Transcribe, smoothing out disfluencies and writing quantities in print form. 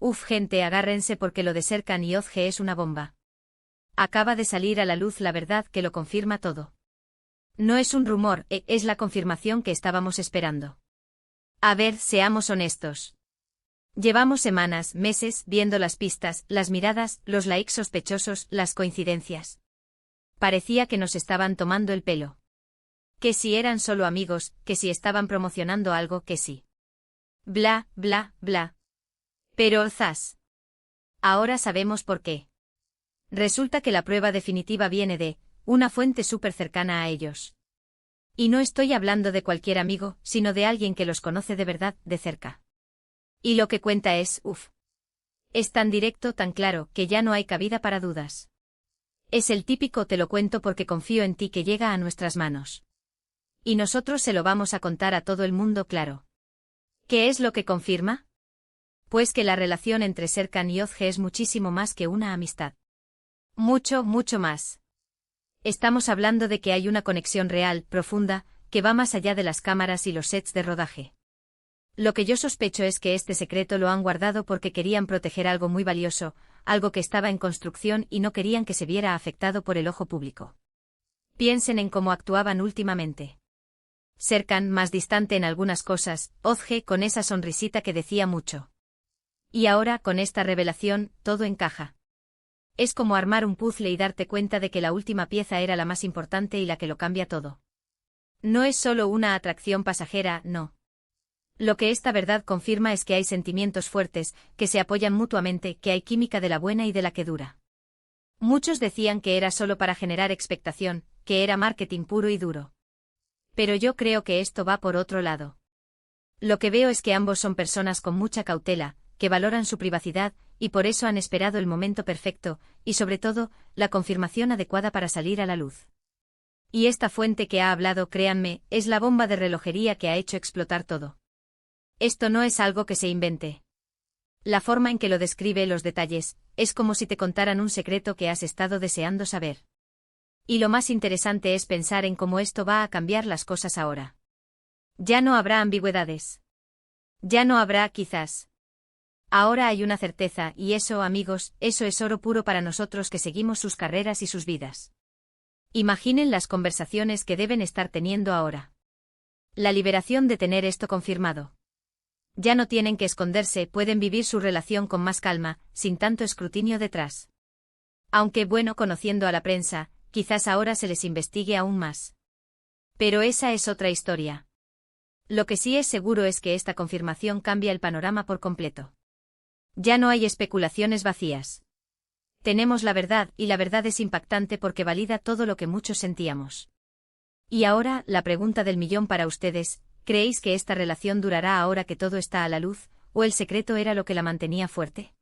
Uf, gente, agárrense porque lo de Serkan y Ozge es una bomba. Acaba de salir a la luz la verdad que lo confirma todo. No es un rumor, es la confirmación que estábamos esperando. A ver, seamos honestos. Llevamos semanas, meses, viendo las pistas, las miradas, los likes sospechosos, las coincidencias. Parecía que nos estaban tomando el pelo. Que si eran solo amigos, que si estaban promocionando algo, que sí. Bla, bla, bla. Pero, zas. Ahora sabemos por qué. Resulta que la prueba definitiva viene de una fuente súper cercana a ellos. Y no estoy hablando de cualquier amigo, sino de alguien que los conoce de verdad, de cerca. Y lo que cuenta es, es tan directo, tan claro, que ya no hay cabida para dudas. Es el típico te lo cuento porque confío en ti que llega a nuestras manos. Y nosotros se lo vamos a contar a todo el mundo claro. ¿Qué es lo que confirma? Pues que la relación entre Serkan y Ozge es muchísimo más que una amistad. Mucho, mucho más. Estamos hablando de que hay una conexión real, profunda, que va más allá de las cámaras y los sets de rodaje. Lo que yo sospecho es que este secreto lo han guardado porque querían proteger algo muy valioso, algo que estaba en construcción y no querían que se viera afectado por el ojo público. Piensen en cómo actuaban últimamente. Serkan más distante en algunas cosas, Ozge con esa sonrisita que decía mucho. Y ahora, con esta revelación, todo encaja. Es como armar un puzzle y darte cuenta de que la última pieza era la más importante y la que lo cambia todo. No es solo una atracción pasajera, no. Lo que esta verdad confirma es que hay sentimientos fuertes, que se apoyan mutuamente, que hay química de la buena y de la que dura. Muchos decían que era solo para generar expectación, que era marketing puro y duro. Pero yo creo que esto va por otro lado. Lo que veo es que ambos son personas con mucha cautela, que valoran su privacidad, y por eso han esperado el momento perfecto, y sobre todo, la confirmación adecuada para salir a la luz. Y esta fuente que ha hablado, créanme, es la bomba de relojería que ha hecho explotar todo. Esto no es algo que se invente. La forma en que lo describe, los detalles, es como si te contaran un secreto que has estado deseando saber. Y lo más interesante es pensar en cómo esto va a cambiar las cosas ahora. Ya no habrá ambigüedades. Ya no habrá quizás. Ahora hay una certeza, y eso, amigos, eso es oro puro para nosotros que seguimos sus carreras y sus vidas. Imaginen las conversaciones que deben estar teniendo ahora. La liberación de tener esto confirmado. Ya no tienen que esconderse, pueden vivir su relación con más calma, sin tanto escrutinio detrás. Aunque bueno, conociendo a la prensa, quizás ahora se les investigue aún más. Pero esa es otra historia. Lo que sí es seguro es que esta confirmación cambia el panorama por completo. Ya no hay especulaciones vacías. Tenemos la verdad, y la verdad es impactante porque valida todo lo que muchos sentíamos. Y ahora, la pregunta del millón para ustedes, ¿creéis que esta relación durará ahora que todo está a la luz, o el secreto era lo que la mantenía fuerte?